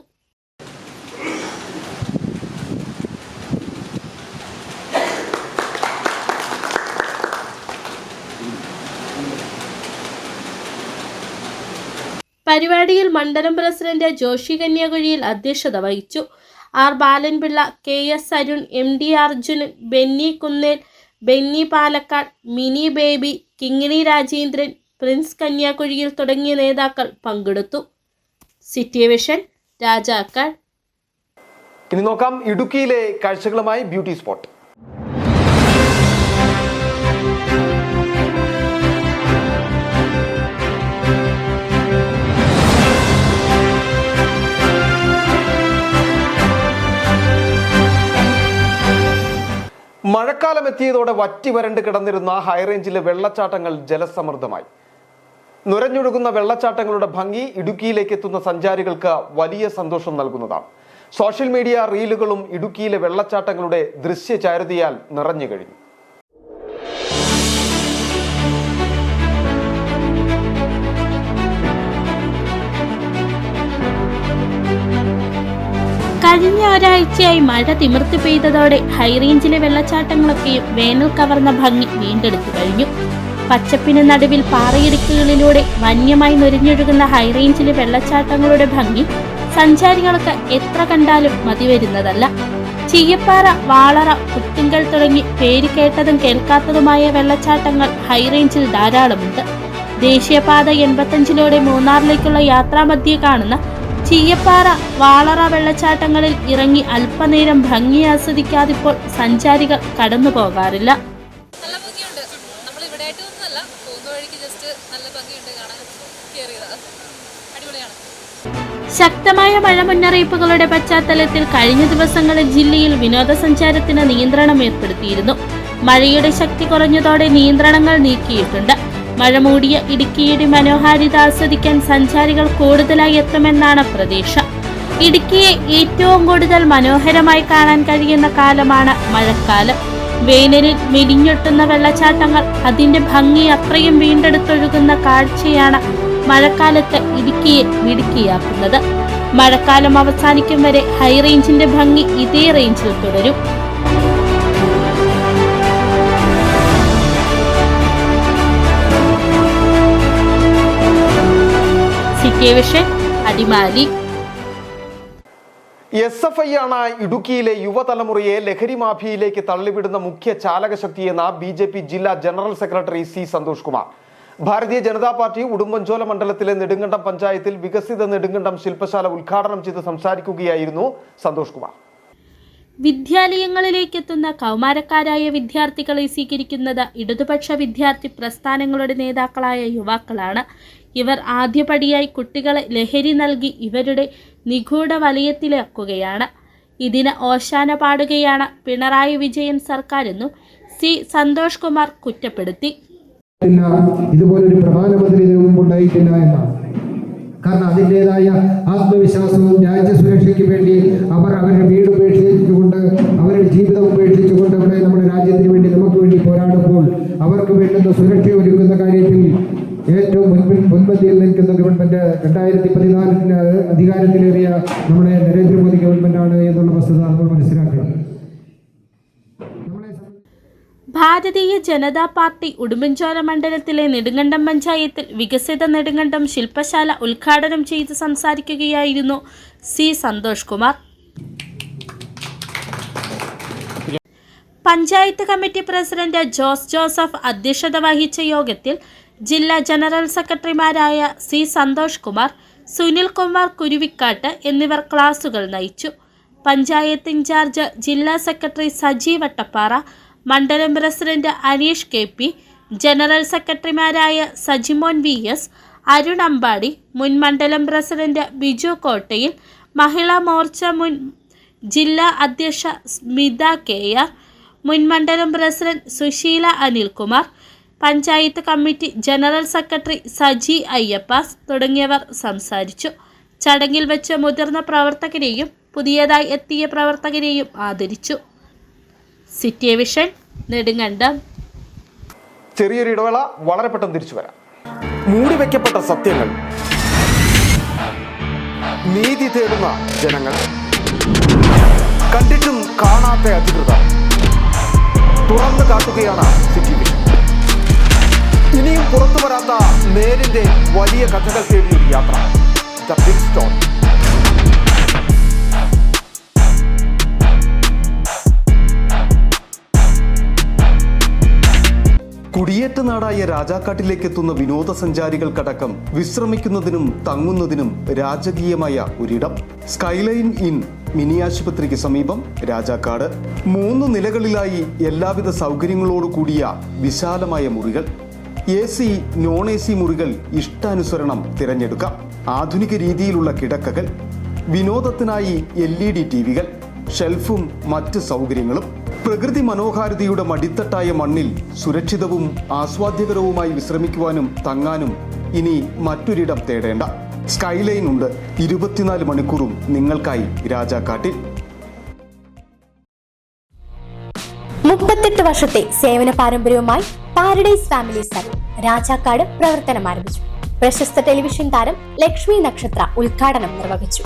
പരിപാടിയിൽ മണ്ഡലം പ്രസിഡന്റ് ജോഷി കന്യാകുഴിയിൽ അധ്യക്ഷത വഹിച്ചു. R. Balanpillai, KS Arun, MD Arjunan, Benny Kunnel, Benny Palakkad, Mini Baby, Kingini Rajendran, Prince Kanyakuzhiyil തുടങ്ങിയ നേതാക്കൾ പങ്കെടുത്തു. City vision, Rajakkad. ഇനി നോക്കാം ഇടുക്കിയിലെ കാഴ്ചകളുമായി ബ്യൂട്ടി സ്പോട്ട്. മഴക്കാലം എത്തിയതോടെ വറ്റി വരണ്ട് കിടന്നിരുന്ന ഹൈറേഞ്ചിലെ വെള്ളച്ചാട്ടങ്ങൾ ജലസമൃദ്ധമായി. നുരഞ്ഞൊഴുകുന്ന വെള്ളച്ചാട്ടങ്ങളുടെ ഭംഗി ഇടുക്കിയിലേക്ക് എത്തുന്ന സഞ്ചാരികൾക്ക് വലിയ സന്തോഷം നൽകുന്നതാണ്. സോഷ്യൽ മീഡിയ റീലുകളും ഇടുക്കിയിലെ വെള്ളച്ചാട്ടങ്ങളുടെ ദൃശ്യചാരുതയാൽ നിറഞ്ഞു കഴിഞ്ഞു. കഴിഞ്ഞ ഒരാഴ്ചയായി മഴ തിമിർത്ത് പെയ്തതോടെ ഹൈറേഞ്ചിലെ വെള്ളച്ചാട്ടങ്ങളൊക്കെയും വേനൽ കവർന്ന ഭംഗി വീണ്ടെടുത്തു കഴിഞ്ഞു. പച്ചപ്പിന് നടുവിൽ പാറയിടുക്കുകളിലൂടെ വന്യമായി നുരഞ്ഞൊഴുകുന്ന ഹൈറേഞ്ചിലെ വെള്ളച്ചാട്ടങ്ങളുടെ ഭംഗി സഞ്ചാരികൾക്ക് എത്ര കണ്ടാലും മതിവരുന്നതല്ല. ചീയപ്പാറ, വാളറ, കുത്തിങ്കൽ തുടങ്ങി പേര് കേട്ടതും കേൾക്കാത്തതുമായ വെള്ളച്ചാട്ടങ്ങൾ ഹൈറേഞ്ചിൽ ധാരാളമുണ്ട്. ദേശീയപാത 85 മൂന്നാറിലേക്കുള്ള യാത്രാമധ്യേ കാണുന്ന ചീയപ്പാറ, വാളറ വെള്ളച്ചാട്ടങ്ങളിൽ ഇറങ്ങി അല്പനേരം ഭംഗി ആസ്വദിക്കാതിപ്പോൾ സഞ്ചാരികൾ കടന്നു പോകാറില്ല. നല്ല ഭംഗിയുണ്ട്. നമ്മൾ ഇവിടെ ആയിട്ടൊന്നുമല്ല, പോകുന്ന വഴിക്ക് ജസ്റ്റ് നല്ല ഭംഗിയുണ്ട് കാണാൻ. കേറിയതാ, അടിപൊളിയാണ്. ശക്തമായ മഴ മുന്നറിയിപ്പുകളുടെ പശ്ചാത്തലത്തിൽ കഴിഞ്ഞ ദിവസങ്ങളിൽ ജില്ലയിൽ വിനോദസഞ്ചാരത്തിന് നിയന്ത്രണം ഏർപ്പെടുത്തിയിരുന്നു. മഴയുടെ ശക്തി കുറഞ്ഞതോടെ നിയന്ത്രണങ്ങൾ നീക്കിയിട്ടുണ്ട്. മഴ മൂടിയ ഇടുക്കിയുടെ മനോഹാരിത ആസ്വദിക്കാൻ സഞ്ചാരികൾ കൂടുതലായി എത്തുമെന്നാണ് പ്രതീക്ഷ. ഇടുക്കിയെ ഏറ്റവും കൂടുതൽ മനോഹരമായി കാണാൻ കഴിയുന്ന കാലമാണ് മഴക്കാലം. വേനലിൽ മെലിഞ്ഞൊട്ടുന്ന വെള്ളച്ചാട്ടങ്ങൾ അതിന്റെ ഭംഗി അത്രയും വീണ്ടെടുത്തൊഴുകുന്ന കാഴ്ചയാണ് മഴക്കാലത്ത് ഇടുക്കിയെ മിടുക്കിയാക്കുന്നത്. മഴക്കാലം അവസാനിക്കും വരെ ഹൈറേഞ്ചിന്റെ ഭംഗി ഇതേ റേഞ്ചിൽ തുടരും. City vision, Adimali. SFI ആണ് ഇടുക്കിയിലെ യുവതലമുറയെ ലഹരി മാഫിയയിലേക്ക് തള്ളിവിടുന്ന മുഖ്യ ചാലകശക്തിയെന്ന BJP ജില്ലാ general secretary C. Santhosh Kumar. Bharatiya Janata party Udumbanchola മണ്ഡലത്തിലെ നെടുങ്കണ്ടം പഞ്ചായത്തിൽ വികസിത നെടുങ്കണ്ടം ശില്പശാല ഉദ്ഘാടനം ചെയ്ത് സംസാരിക്കുകയായിരുന്നു സന്തോഷ് കുമാർ. വിദ്യാലയങ്ങളിലേക്കെത്തുന്ന കൗമാരക്കാരായ വിദ്യാർത്ഥികളെ സ്വീകരിക്കുന്നത് ഇടതുപക്ഷ വിദ്യാർത്ഥി പ്രസ്ഥാനങ്ങളുടെ നേതാക്കളായ യുവാക്കളാണ്. ഇവർ ആദ്യപടിയായി കുട്ടികളെ ലഹരി നൽകി ഇവരുടെ നിഗൂഢ വലയത്തിലാക്കുകയാണ്. ഇതിന് ഓശാന പാടുകയാണ് പിണറായി വിജയൻ സർക്കാരെന്നും സി സന്തോഷ് കുമാർ കുറ്റപ്പെടുത്തി. ഇതുപോലൊരു പ്രധാനമന്ത്രി ഇതിനു മുമ്പുണ്ടായിട്ടില്ല എന്നാണ്. കാരണം അതിൻ്റെതായ ആത്മവിശ്വാസവും രാജ്യസുരക്ഷയ്ക്ക് വേണ്ടി അവർ അവരുടെ വീട് ഉപേക്ഷിച്ചുകൊണ്ട് അവരുടെ ജീവിതം ഉപേക്ഷിച്ചുകൊണ്ട് അവിടെ നമ്മുടെ രാജ്യത്തിന് വേണ്ടി നമുക്ക് വേണ്ടി പോരാടുമ്പോൾ അവർക്ക് വേണ്ടുന്ന സുരക്ഷ ഒരുക്കുന്ന കാര്യത്തിൽ ഏറ്റവും മുൻപന്തിയിൽ നിൽക്കുന്ന ഗവൺമെന്റ് 2014 അധികാരത്തിലേറിയ നമ്മുടെ നരേന്ദ്രമോദി ഗവൺമെന്റാണ് എന്നുള്ള വസ്തുത നമ്മൾ മനസ്സിലാക്കണം. ഭാരതീയ ജനതാ പാർട്ടി ഉടുമ്പൻചോല മണ്ഡലത്തിലെ നെടുങ്കണ്ടം പഞ്ചായത്തിൽ വികസിത നെടുങ്കണ്ടം ശില്പശാല ഉദ്ഘാടനം ചെയ്ത് സംസാരിക്കുകയായിരുന്നു C Santhosh Kumar. Panchayat committee president Jose Joseph അധ്യക്ഷത വഹിച്ച യോഗത്തിൽ ജില്ലാ ജനറൽ സെക്രട്ടറിമാരായ സി സന്തോഷ് കുമാർ, സുനിൽ കുമാർ കുരുവിക്കാട്ട് എന്നിവർ ക്ലാസുകൾ നയിച്ചു. പഞ്ചായത്ത് ഇൻചാർജ് ജില്ലാ സെക്രട്ടറി സജി വട്ടപ്പാറ, മണ്ഡലം പ്രസിഡന്റ് അനീഷ് KP, ജനറൽ സെക്രട്ടറിമാരായ സജിമോൻ VS, അരുൺ അമ്പാടി, മുൻ മണ്ഡലം പ്രസിഡന്റ് ബിജു കോട്ടയിൽ, മഹിളാ മോർച്ച മുൻ ജില്ലാ അധ്യക്ഷ സ്മിത KR, മുൻ മണ്ഡലം president Susheela Anilkumar, panchayat committee general secretary Saji Ayyappas തുടങ്ങിയവർ സംസാരിച്ചു. ചടങ്ങിൽ വെച്ച് മുതിർന്ന പ്രവർത്തകരെയും പുതിയതായി എത്തിയ പ്രവർത്തകരെയും ആദരിച്ചു. City vision, Nedumkandam. ചെറിയൊരു ഇടവേള, വളരെ പെട്ടെന്ന് തിരിച്ചു വരാം. മൂടിവെക്കപ്പെട്ട സത്യങ്ങൾ, നീതി തേടുന്ന ജനങ്ങൾ, കണ്ടിട്ടും കാണാത്ത അധികൃതർ, തുറന്നു കാട്ടുകയാണ് സിറ്റി വിഷൻ. ഇനിയും പുറത്തു വരാത്ത നേരിന്റെ വലിയ കഥകൾ തേടിയൊരു യാത്ര, ദ ബിഗ് സ്റ്റോൺ. കുടിയേറ്റ നാടായ രാജാക്കാട്ടിലേക്ക് എത്തുന്ന വിനോദസഞ്ചാരികൾക്കടക്കം വിശ്രമിക്കുന്നതിനും തങ്ങുന്നതിനും രാജകീയമായ ഒരിടം. സ്കൈലൈൻ ഇൻ മിനി ആശുപത്രിക്ക് സമീപം രാജാക്കാട്. 3 നിലകളിലായി എല്ലാവിധ സൗകര്യങ്ങളോടു കൂടിയ വിശാലമായ മുറികൾ. AC, നോൺ AC മുറികൾ ഇഷ്ടാനുസരണം തിരഞ്ഞെടുക്കാം. ആധുനിക രീതിയിലുള്ള കിടക്കകൾ, വിനോദത്തിനായി LED TVകൾ, ഷെൽഫും മറ്റ് സൗകര്യങ്ങളും. പ്രകൃതി മനോഹാരിതയുടെ മടിത്തട്ടായ മണ്ണിൽ സുരക്ഷിതവും ആസ്വാദ്യകരവുമായി വിശ്രമിക്കുവാനും തങ്ങാനും ഇനി മറ്റൊരിടം തേടേണ്ട. സ്കൈലൈൻ ഉണ്ട് 24 മണിക്കൂറും നിങ്ങൾക്കായി രാജാക്കാട്ടിൽ. 38 വർഷത്തെ സേവന പാരമ്പര്യവുമായി പാരഡൈസ് ഫാമിലി സലൂൺ രാജാക്കാട് പ്രവർത്തനം ആരംഭിച്ചു. പ്രശസ്ത ടെലിവിഷൻ താരം ലക്ഷ്മി നക്ഷത്ര ഉദ്ഘാടനം നിർവഹിച്ചു.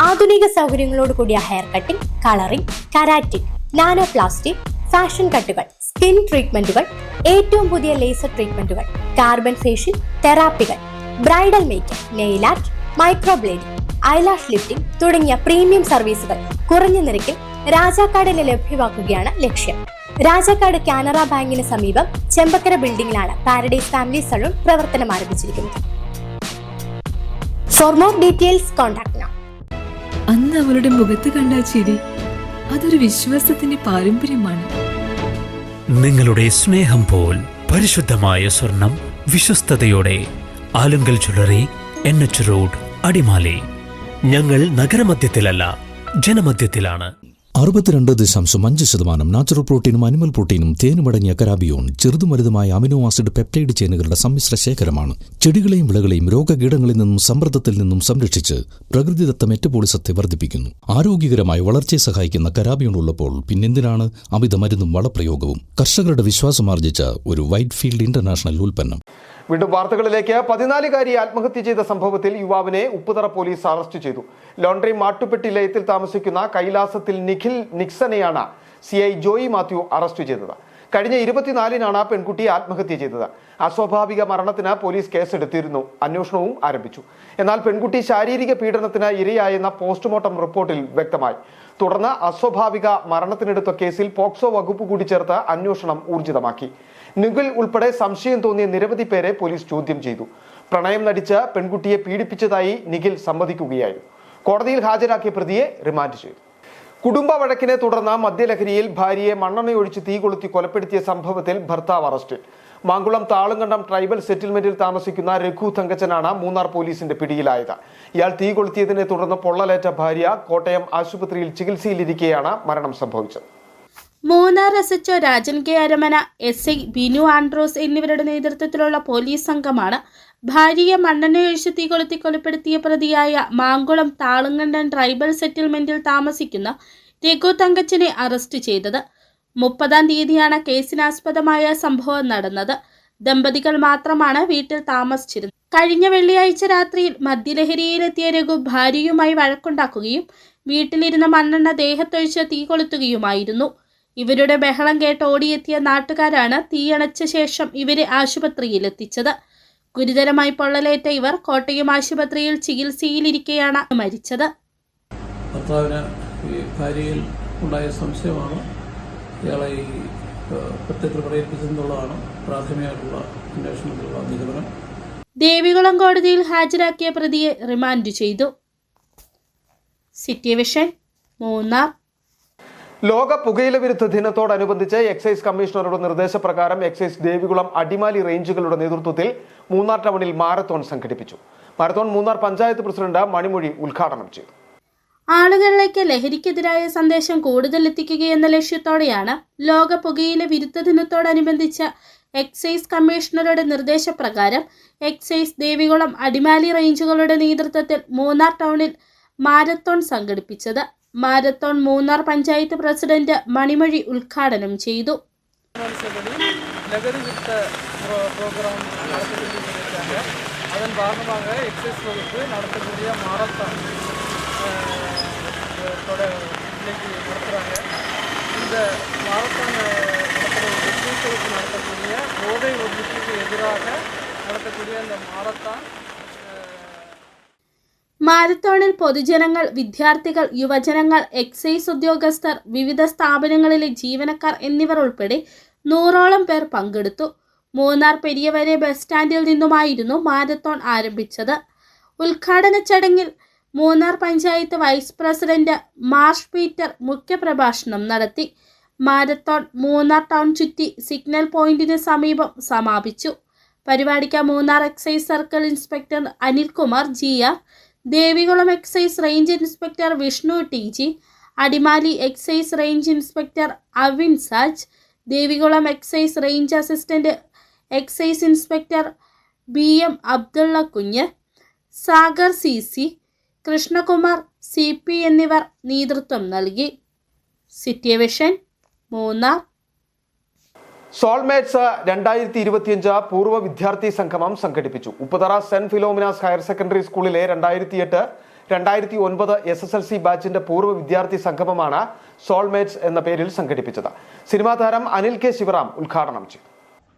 ആധുനിക സൗകര്യങ്ങളോട് കൂടിയ ഹെയർ കട്ടിംഗ്, കളറിംഗ്, കരാറ്റിക്, നാനോ പ്ലാസ്റ്റിക്, ഫാഷൻ കട്ടുകൾ, സ്കിൻ ട്രീറ്റ്മെന്റുകൾ, ഏറ്റവും പുതിയ ലേസർ ട്രീറ്റ്മെന്റുകൾ, കാർബൺ ഫേഷ്യൽ തെറാപ്പികൾ, bridal makeup, nail art, microblading, eyelash lifting തുടങ്ങിയ പ്രീമിയം സർവീസുകൾ കുറഞ്ഞ നിരക്കിൽ രാജാക്കാടിന് ലഭ്യമാക്കുകയാണ് ലക്ഷ്യം. രാജാക്കാട് കാനറ ബാങ്കിന് സമീപം ചെമ്പക്കര ബിൽഡിംഗിലാണ് പാരഡൈസ് ഫാമിലി സലൂൺ പ്രവർത്തനം ആരംഭിച്ചിരിക്കുന്നത്. For more details contact now. അന്ന് അവളുടെ മുഖത്ത് കണ്ട ചിരി അതൊരു വിശ്വാസത്തിന്റെ പാരമ്പര്യമാണ്. നിങ്ങളുടെ സ്നേഹം പോൽ പരിശുദ്ധമായ സ്വർണം വിശ്വസ്തയോടെ Alunkal jewellery, NH road, Adimali. ഞങ്ങൾ നഗരമധ്യത്തിലല്ല, ജനമധ്യത്തിലാണ്. 62.5% നാച്ചുറൽ പ്രോട്ടീനും അനിമൽ പ്രോട്ടീനും തേനുമടങ്ങിയ കരാബിയോൺ ചെറുതും വലുതുമായ അമിനോ ആസിഡ് പെപ്റ്റൈഡ് ചെയിനുകളുടെ സമ്മിശ്ര ശേഖരമാണ്. ചെടികളെയും വിളകളെയും രോഗകീടങ്ങളിൽ നിന്നും സമ്മർദ്ദത്തിൽ നിന്നും സംരക്ഷിച്ച് പ്രകൃതിദത്ത മെറ്റബോളിസത്തെ വർദ്ധിപ്പിക്കുന്നു. ആരോഗ്യകരമായ വളർച്ചയെ സഹായിക്കുന്ന കരാബിയോൺ ഉള്ളപ്പോൾ പിന്നെന്തിനാണ് അമിത മരുന്നും വളപ്രയോഗവും? കർഷകരുടെ വിശ്വാസമാർജിച്ച ഒരു വൈറ്റ് ഫീൽഡ് ഇന്റർനാഷണൽ ഉൽപ്പന്നം. വീണ്ടും വാർത്തകളിലേക്ക്. 14-കാരി ആത്മഹത്യ ചെയ്ത സംഭവത്തിൽ യുവാവിനെ ഉപ്പുതറ പോലീസ് അറസ്റ്റ് ചെയ്തു. ലോണ്ടറി മാട്ടുപ്പെട്ടി ലയത്തിൽ താമസിക്കുന്ന കൈലാസത്തിൽ നിഖിൽ നിക്സനെയാണ് CI ജോയി മാത്യു അറസ്റ്റ് ചെയ്തത്. കഴിഞ്ഞ 24-നാണ് പെൺകുട്ടി ആത്മഹത്യ ചെയ്തത്. അസ്വാഭാവിക മരണത്തിന് പോലീസ് കേസെടുത്തിരുന്നു. അന്വേഷണവും ആരംഭിച്ചു. എന്നാൽ പെൺകുട്ടി ശാരീരിക പീഡനത്തിന് ഇരയായെന്ന പോസ്റ്റ്മോർട്ടം റിപ്പോർട്ടിൽ വ്യക്തമായി. തുടർന്ന് അസ്വാഭാവിക മരണത്തിനെടുത്ത കേസിൽ പോക്സോ വകുപ്പ് കൂടി ചേർത്ത് അന്വേഷണം ഊർജിതമാക്കി. നിഖിൽ ഉൾപ്പെടെ സംശയം തോന്നിയ നിരവധി പേരെ പോലീസ് ചോദ്യം ചെയ്തു. പ്രണയം നടിച്ച് പെൺകുട്ടിയെ പീഡിപ്പിച്ചതായി നിഖിൽ സമ്മതിക്കുകയായിരുന്നു. കോടതിയിൽ ഹാജരാക്കിയ പ്രതിയെ റിമാൻഡ് ചെയ്തു. കുടുംബ വഴക്കിനെ തുടർന്ന് മദ്യലഹരിയിൽ ഭാര്യയെ മണ്ണെണ്ണയൊഴിച്ച് തീ കൊളുത്തി കൊലപ്പെടുത്തിയ സംഭവത്തിൽ ഭർത്താവ് അറസ്റ്റിൽ. മാങ്കുളം താളുങ്കണ്ടം ട്രൈബൽ സെറ്റിൽമെന്റിൽ താമസിക്കുന്ന രഘു തങ്കച്ചനാണ് മൂന്നാർ പോലീസിന്റെ പിടിയിലായത്. ഇയാൾ തീ കൊളുത്തിയതിനെ തുടർന്ന് പൊള്ളലേറ്റ ഭാര്യ കോട്ടയം ആശുപത്രിയിൽ ചികിത്സയിലിരിക്കെയാണ് മരണം സംഭവിച്ചത്. Munnar SHO Rajan K Aramana, SI Binu Andrews എന്നിവരുടെ നേതൃത്വത്തിലുള്ള പോലീസ് സംഘമാണ് ഭാര്യയെ മണ്ണെണ്ണയൊഴിച്ച് തീ കൊളുത്തി കൊലപ്പെടുത്തിയ പ്രതിയായ മാങ്കുളം താളുങ്കണ്ടം ട്രൈബൽ സെറ്റിൽമെന്റിൽ താമസിക്കുന്ന രഘു തങ്കച്ചനെ അറസ്റ്റ് ചെയ്തത്. 30-ാം തീയതിയാണ് കേസിനാസ്പദമായ സംഭവം നടന്നത്. ദമ്പതികൾ മാത്രമാണ് വീട്ടിൽ താമസിച്ചിരുന്നത്. കഴിഞ്ഞ വെള്ളിയാഴ്ച രാത്രിയിൽ മദ്യലഹരിയിലെത്തിയ രഘു ഭാര്യയുമായി വഴക്കുണ്ടാക്കുകയും വീട്ടിലിരുന്ന മണ്ണെണ്ണ ദേഹത്തൊഴിച്ച് തീ കൊളുത്തുകയുമായിരുന്നു. ഇവരുടെ ബഹളം കേട്ട് ഓടിയെത്തിയ നാട്ടുകാരാണ് തീയണച്ച ശേഷം ഇവരെ ആശുപത്രിയിലെത്തിച്ചത്. ഗുരുതരമായി പൊള്ളലേറ്റ ഇവർ കോട്ടയം ആശുപത്രിയിൽ ചികിത്സയിലിരിക്കെയാണ് മരിച്ചത്. ഭർത്താവിന് ഭാര്യയിൽ ഉണ്ടായ സംശയമാണ് ഇയാളെ പ്രത്യക്ഷത്തിൽ പറയിപ്പിച്ചെന്നുള്ളതാണ് പ്രാഥമികമായിട്ടുള്ള അന്വേഷണത്തിലുള്ള നിഗമനം. ദേവികുളം കോടതിയിൽ ഹാജരാക്കിയ പ്രതിയെ റിമാൻഡ് ചെയ്തു. City vision, Munnar. ലോക പുകയില വിരുദ്ധ ദിനത്തോടനുബന്ധിച്ച് എക്സൈസ് കമ്മീഷണറുടെ നിർദ്ദേശപ്രകാരം എക്സൈസ് ദേവികുളം അടിമാലി റേഞ്ചുകളുടെ നേതൃത്വത്തിൽ മൂന്നാർ ടൗണിൽ മാരത്തോൺ സംഘടിപ്പിച്ചു. മാരത്തോൺ മൂന്നാർ പഞ്ചായത്ത് പ്രസിഡന്റ് മണിമൊഴി ഉദ്ഘാടനം ചെയ്തു. ആളുകളിലേക്ക് ലഹരിക്കെതിരായ സന്ദേശം കൂടുതൽ എത്തിക്കുകയെന്ന ലക്ഷ്യത്തോടെയാണ് ലോക പുകയില വിരുദ്ധ ദിനത്തോടനുബന്ധിച്ച് എക്സൈസ് കമ്മീഷണറുടെ നിർദ്ദേശപ്രകാരം എക്സൈസ് ദേവികുളം അടിമാലി റേഞ്ചുകളുടെ നേതൃത്വത്തിൽ മൂന്നാർ ടൗണിൽ മാരത്തോൺ സംഘടിപ്പിച്ചത്. മാരത്തോൺ മൂന്നാർ പഞ്ചായത്ത് പ്രസിഡന്റ് മണിമൊഴി ഉദ്ഘാടനം ചെയ്തു. ലഹരി വിരുദ്ധ പ്രോഗ്രാം നടത്തിക്കൊണ്ടിരിക്കുകയാണ്. அதன் காரணமாக எக்ஸைஸ் வகுப்பு நடத்தக்கூடிய மாரத்தான் இன்னைக்கு நடத்துகிறாங்க. இந்த மாரத்தான் எக்ஸைஸ் வகுப்பு நடத்தக்கூடிய போதை ஒழிப்புக்கு எதிராக நடத்தக்கூடிய இந்த மாரத்தான் മാരത്തോണിൽ പൊതുജനങ്ങൾ, വിദ്യാർത്ഥികൾ, യുവജനങ്ങൾ, എക്സൈസ് ഉദ്യോഗസ്ഥർ, വിവിധ സ്ഥാപനങ്ങളിലെ ജീവനക്കാർ എന്നിവർ ഉൾപ്പെടെ 100ഓളം പേർ പങ്കെടുത്തു. മൂന്നാർ പെരിയവരെ ബസ് സ്റ്റാൻഡിൽ നിന്നുമായിരുന്നു മാരത്തോൺ ആരംഭിച്ചത്. ഉദ്ഘാടന ചടങ്ങിൽ മൂന്നാർ പഞ്ചായത്ത് വൈസ് പ്രസിഡന്റ് മാർഷ് പീറ്റർ മുഖ്യപ്രഭാഷണം നടത്തി. മാരത്തോൺ മൂന്നാർ ടൗൺ ചുറ്റി സിഗ്നൽ പോയിന്റിന് സമീപം സമാപിച്ചു. പരിപാടിക്ക് Munnar excise circle inspector Anilkumar GR, Devikulam excise range inspector Vishnu TG, Adimali excise range inspector Avin Saj, Devikulam excise range assistant excise inspector BM Abdulla Kunju, Sagar CC, Krishnakumar CP എന്നിവർ നേതൃത്വം നൽകി. City vision, Munnar. സോൾമേറ്റ്സ് 2025 പൂർവ്വ വിദ്യാർത്ഥി സംഗമം സംഘടിപ്പിച്ചു. Upputhara saint Philomena's higher secondary സ്കൂളിലെ 2008-2009 SSLC ബാച്ചിന്റെ പൂർവ്വ വിദ്യാർത്ഥി സംഗമമാണ് സോൾമേറ്റ്സ് എന്ന പേരിൽ സംഘടിപ്പിച്ചത്. സിനിമാ താരം അനിൽ K. ശിവറാം ഉദ്ഘാടനം ചെയ്തു.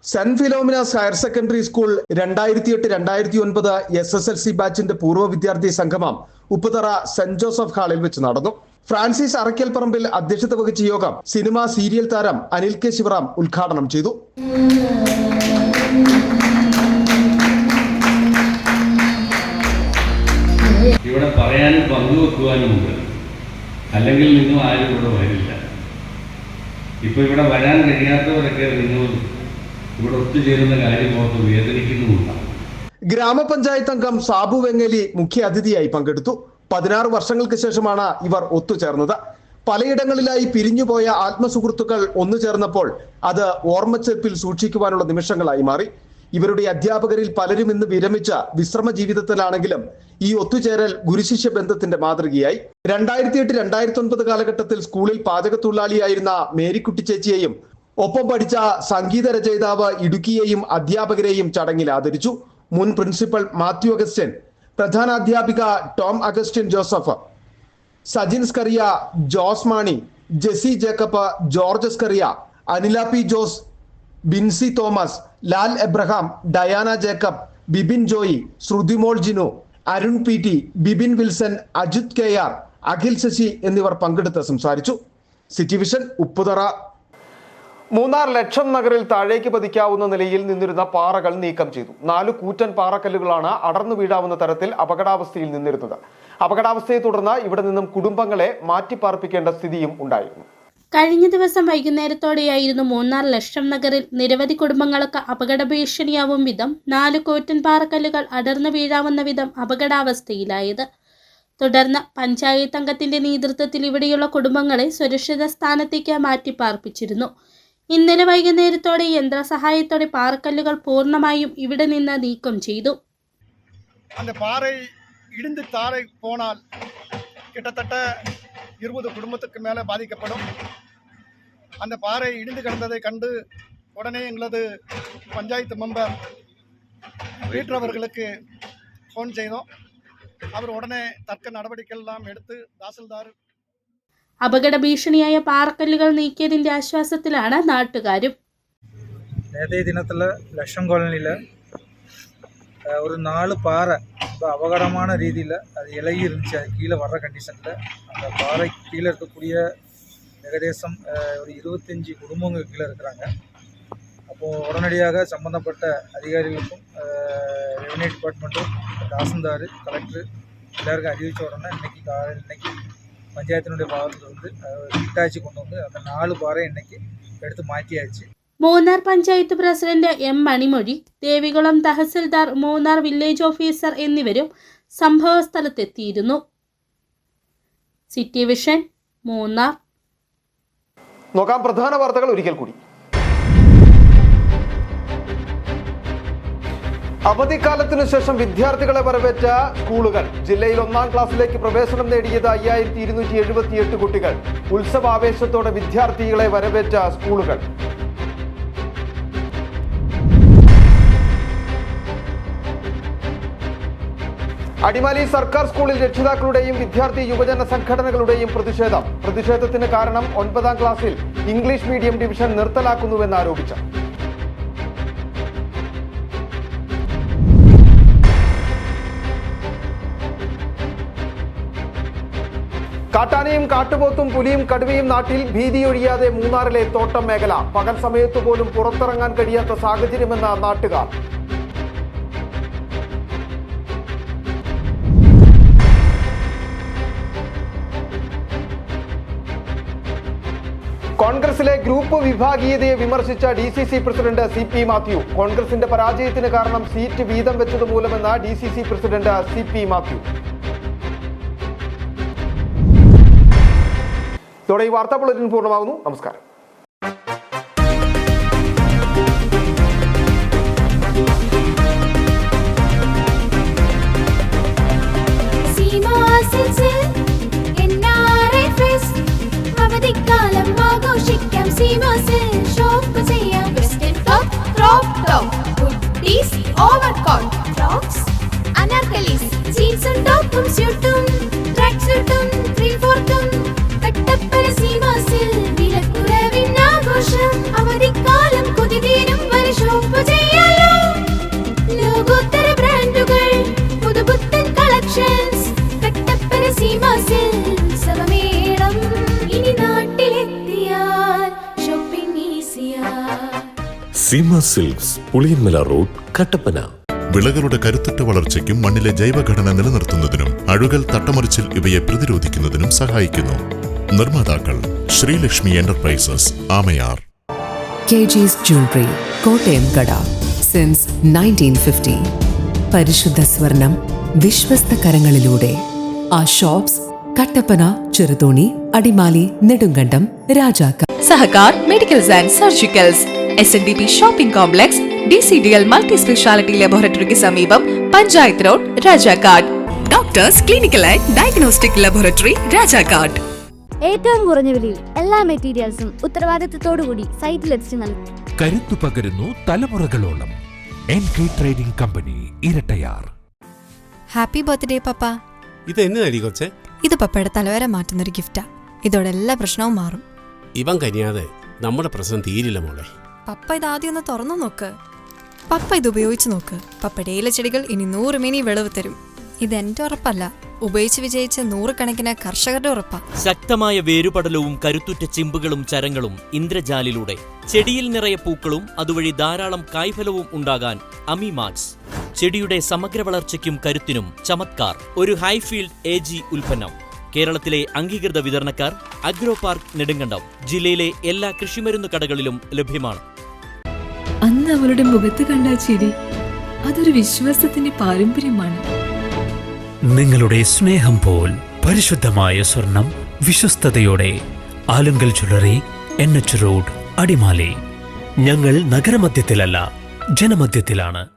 Saint Philomena's higher secondary school 2008-2009 SSLC ബാച്ചിന്റെ പൂർവ്വ വിദ്യാർത്ഥി സംഗമം ഉപ്പുതറ സെന്റ് ജോസഫ് ഹാളിൽ വെച്ച് നടന്നു. ഫ്രാൻസിസ് അറക്കൽപ്പറമ്പിൽ അധ്യക്ഷത വഹിച്ച യോഗം സിനിമ സീരിയൽ താരം അനിൽ K. ശിവറാം ഉദ്ഘാടനം ചെയ്തു. ഇവിടെ പറയാനും പങ്കുവെക്കുവാനുമുണ്ട്, അല്ലെങ്കിൽ നിങ്ങൾ ആരും ഇവിടെ വരില്ല. ഇപ്പൊ ഇവിടെ വരാൻ കഴിയാത്തവരൊക്കെ നിങ്ങൾ ഇവിടെ ഒത്തുചേരുന്ന കാര്യം ഓർത്ത് വേദനിക്കുന്നുമുണ്ട്. ഗ്രാമപഞ്ചായത്ത് അംഗം സാബു വെങ്ങേലി മുഖ്യ അതിഥിയായി പങ്കെടുത്തു. 16 വർഷങ്ങൾക്ക് ശേഷമാണ് ഇവർ ഒത്തുചേർന്നത്. പലയിടങ്ങളിലായി പിരിഞ്ഞുപോയ ആത്മസുഹൃത്തുക്കൾ ഒന്നുചേർന്നപ്പോൾ അത് ഓർമ്മച്ചെപ്പിൽ സൂക്ഷിക്കുവാനുള്ള നിമിഷങ്ങളായി മാറി. ഇവരുടെ അധ്യാപകരിൽ പലരും ഇന്ന് വിരമിച്ച വിശ്രമ ജീവിതത്തിലാണെങ്കിലും ഈ ഒത്തുചേരൽ ഗുരുശിഷ്യ ബന്ധത്തിന്റെ മാതൃകയായി. 2008-2009 കാലഘട്ടത്തിൽ സ്കൂളിൽ പാചകത്തൊഴിലാളിയായിരുന്ന മേരിക്കുട്ടി ചേച്ചിയെയും ഒപ്പം പഠിച്ച സംഗീത രചയിതാവ് ഇടുക്കിയെയും അധ്യാപകരെയും ചടങ്ങിൽ ആദരിച്ചു. മുൻ പ്രിൻസിപ്പൽ മാത്യു അഗസ്റ്റ്യൻ, പ്രധാനാധ്യാപിക Tom Augustine Joseph, Sajin Scaria, Jose Mani, Jessy Jacob, George Scaria, Anila P. Jose, Binsy Thomas, Lal Abraham, Diana Jacob, Bibin Joy, Sruthimol Jinu, Arun PT, Bibin Wilson, Ajith KR, Akhil Sasi എന്നിവർ പങ്കെടുത്ത് സംസാരിച്ചു. City vision, Upputhara. മൂന്നാർ ലക്ഷം നഗറിൽ താഴേക്ക് പതിക്കാവുന്ന നിലയിൽ നിന്നിരുന്ന പാറകൾ നീക്കം ചെയ്തു. 4 കൂറ്റൻ പാറക്കല്ലുകളാണ് അടർന്നു വീഴാവുന്ന തരത്തിൽ അപകടാവസ്ഥയിൽ നിന്നിരുന്നത്. അപകടാവസ്ഥയെ തുടർന്ന് ഇവിടെ നിന്നും കുടുംബങ്ങളെ മാറ്റിപ്പാർപ്പിക്കേണ്ട സ്ഥിതിയും ഉണ്ടായിരുന്നു. കഴിഞ്ഞ ദിവസം വൈകുന്നേരത്തോടെയായിരുന്നു മൂന്നാർ ലക്ഷം നഗറിൽ നിരവധി കുടുംബങ്ങൾക്ക് അപകട ഭീഷണിയാവും വിധം 4 കൂറ്റൻ പാറക്കല്ലുകൾ അടർന്നു വീഴാവുന്ന വിധം അപകടാവസ്ഥയിലായത്. തുടർന്ന് പഞ്ചായത്ത് അംഗത്തിന്റെ നേതൃത്വത്തിൽ ഇവിടെയുള്ള കുടുംബങ്ങളെ സുരക്ഷിത സ്ഥാനത്തേക്ക് മാറ്റിപ്പാർപ്പിച്ചിരുന്നു. ഇന്നലെ വൈകുന്നേരത്തോടെ യന്ത്രസഹായത്തോടെ പാറക്കല്ലുകൾ പൂർണ്ണമായും ഇവിടെ നിന്ന് നീക്കം ചെയ്തു. இடிந்து தாரை போனால் கிட்டத்தட்ட 20 குடும்பத்துக்கு மேலே பாதிக்கப்படும். அந்த பாறை இடிந்து கிடந்ததை கண்டு உடனே எங்களது பஞ்சாயத்து மெம்பர் பீட்டர் அவர்களுக்கு ஃபோன் செய்தோம். அவர் உடனே தக்க நடவடிக்கை எல்லாம் எடுத்து தாசில்தார் അപകട ഭീഷണിയായ പാറക്കല്ലുകൾ നീക്കിയതിന്റെ ആശ്വാസത്തിലാണ് നാട്ടുകാരും. നേരത്തെ ദിനത്തിൽ ലക്ഷം കോളനിയിൽ ஒரு 4 பாறை ரொம்ப அபகடமான ரீதியில் அது இலகி இருந்துச்சு. அது கீழே வர்ற கண்டிஷனில் அந்த பாறை கீழே இருக்கக்கூடிய ஏகதேசம் ஒரு 25 குடும்பங்கள் கீழே இருக்கிறாங்க. அப்போது உடனடியாக சம்பந்தப்பட்ட அதிகாரிகளுக்கும் ரெவன்யூ டிபார்ட்மெண்ட்டும் தாசில்தார் கலெக்டர் எல்லாருக்கும் அறிவித்த உடனே இன்னைக்கு பஞ்சாயத்தினுடைய பாகத்தில் வந்து கிட்டாச்சி கொண்டு வந்து அந்த 4 பாறை இன்னைக்கு எடுத்து மாற்றியாச்சு. Munnar panchayat president M Manimozhi, Devikulam tahsildar, Munnar village officer എന്നിവരും സംഭവസ്ഥലത്തെത്തിയിരുന്നു. City vision, Munnar. നോക്കാം പ്രധാന വാർത്തകൾ ഒരിക്കൽ കൂടി. അവധിക്കാലത്തിനു ശേഷം വിദ്യാർത്ഥികളെ വരവേറ്റ സ്കൂളുകൾ. ജില്ലയിൽ 1ാം ക്ലാസ്സിലേക്ക് പ്രവേശനം നേടിയത് 5278 കുട്ടികൾ. ഉത്സവാവേശത്തോടെ വിദ്യാർത്ഥികളെ വരവേറ്റ സ്കൂളുകൾ. അടിമാലി സർക്കാർ സ്കൂളിൽ രക്ഷിതാക്കളുടെയും വിദ്യാർത്ഥി യുവജന സംഘടനകളുടെയും പ്രതിഷേധത്തിന് കാരണം 9ാം ക്ലാസ്സിൽ ഇംഗ്ലീഷ് മീഡിയം ഡിവിഷൻ നിർത്തലാക്കുന്നുവെന്ന് ആരോപിച്ചു. കാട്ടാനയും കാട്ടുപോത്തും പുലിയും കടുവയും നാട്ടിൽ ഭീതിയൊഴിയാതെ മൂന്നാറിലെ തോട്ടം മേഖല. പകൽ സമയത്ത് പോലും പുറത്തിറങ്ങാൻ കഴിയാത്ത സാഹചര്യമെന്ന നാട്ടുകാർ. കോൺഗ്രസിലെ ഗ്രൂപ്പ് വിഭാഗീയതയെ വിമർശിച്ച DCC പ്രസിഡന്റ് CP മാത്യു. കോൺഗ്രസിന്റെ പരാജയത്തിന് കാരണം സീറ്റ് വീതം വെച്ചത് മൂലമെന്ന DCC പ്രസിഡന്റ് CP മാത്യു. ഇതോടെ ഈ വാർത്താ ബുള്ളറ്റിൻ പൂർണ്ണമാകുന്നു. നമസ്കാരം. Seema silks, Puliyanmala road, Kattappana. വിളകളുടെ കരുത്തുറ്റ വളർച്ചയ്ക്കും മണ്ണിലെ ജൈവഘടന നിലനിർത്തുന്നതിനും അഴുകൽ, തട്ടമറിച്ചിൽ ഇവയെ പ്രതിരോധിക്കുന്നതിനും സഹായിക്കുന്നു. നിർമ്മാതാക്കൾ Sreelakshmi enterprises, Amayar. KG's Jewelry, Kottayam കട. Since 1950. പരിശുദ്ധ സ്വർണം വിശ്വസ്ത കരങ്ങളിലൂടെ. ആ shops Kattappana, Cheruthoni, Adimali, Nedumkandam, Rajakkad. Sahakar medicals and surgicals, SNDP shopping complex, DCDL multi speciality ലബോറട്ടറിക്ക് സമീപം, panchayat road, Rajakkad. Doctors clinical and diagnostic laboratory, Rajakkad. ഏറ്റവും കുറഞ്ഞ വിലയിൽ എല്ലാ മെറ്റീരിയൽസും ഉത്തരവാദിത്തത്തോടുകൂടി സൈറ്റിലെത്തിച്ചു നൽകും. കരുത്തു പകരുന്നു തലമുറകളോളം. NK trading company, Irattayar. Happy birthday papa. ഇത് എന്നതടി കൊച്ചേ? ഇത് പപ്പയുടെ തലവര മാറ്റുന്നൊരു ഗിഫ്റ്റാ. ഇതോടെ എല്ലാ പ്രശ്നവും മാറും. ഇവൻ കനിയാതെ നമ്മുടെ പ്രശ്നം തീരില്ല മോളെ. പപ്പ ഇത് ആദ്യം ഒന്ന് തുറന്നു നോക്ക്. പപ്പ ഇത് ഉപയോഗിച്ച് നോക്ക്. പപ്പയുടെ ഇലച്ചെടികൾ ഇനി 100 മിനി വിളവ് തരും. ഇതെന്റെ ഉറപ്പല്ല, ഉപയോഗിച്ച് വിജയിച്ച 100 കണക്കിന് കർഷകരുടെ ഉറപ്പാ. ശക്തമായ വേരുപടലവും കരുത്തുറ്റ ചിമ്പുകളും ചരങ്ങളും ഇന്ദ്രജാലിലൂടെ ചെടിയിൽ നിറയെ പൂക്കളും അതുവഴി ധാരാളം കായ്ഫലവും ഉണ്ടാകാൻ അമിമാക്സ്. ചെടിയുടെ സമഗ്ര വളർച്ചയ്ക്കും കരുത്തിനും ചമത്കാർ, ഒരു ഹൈഫീൽഡ് AG ഉൽപ്പന്നം. കേരളത്തിലെ അംഗീകൃത വിതരണക്കാർ അഗ്രോ പാർക്ക് നെടുങ്കണ്ടം. ജില്ലയിലെ എല്ലാ കൃഷിമരുന്ന് കടകളിലും ലഭ്യമാണ്. അന്ന് അവളുടെ മുഖത്ത് കണ്ട ചിരി അതൊരു വിശ്വാസത്തിന്റെ പാരമ്പര്യമാണ്. നിങ്ങളുടെ സ്നേഹം പോൽ പരിശുദ്ധമായ സ്വർണം വിശ്വസ്തയോടെ Alunkal jewellery, NH road, Adimali. ഞങ്ങൾ നഗരമധ്യത്തിലല്ല, ജനമധ്യത്തിലാണ്.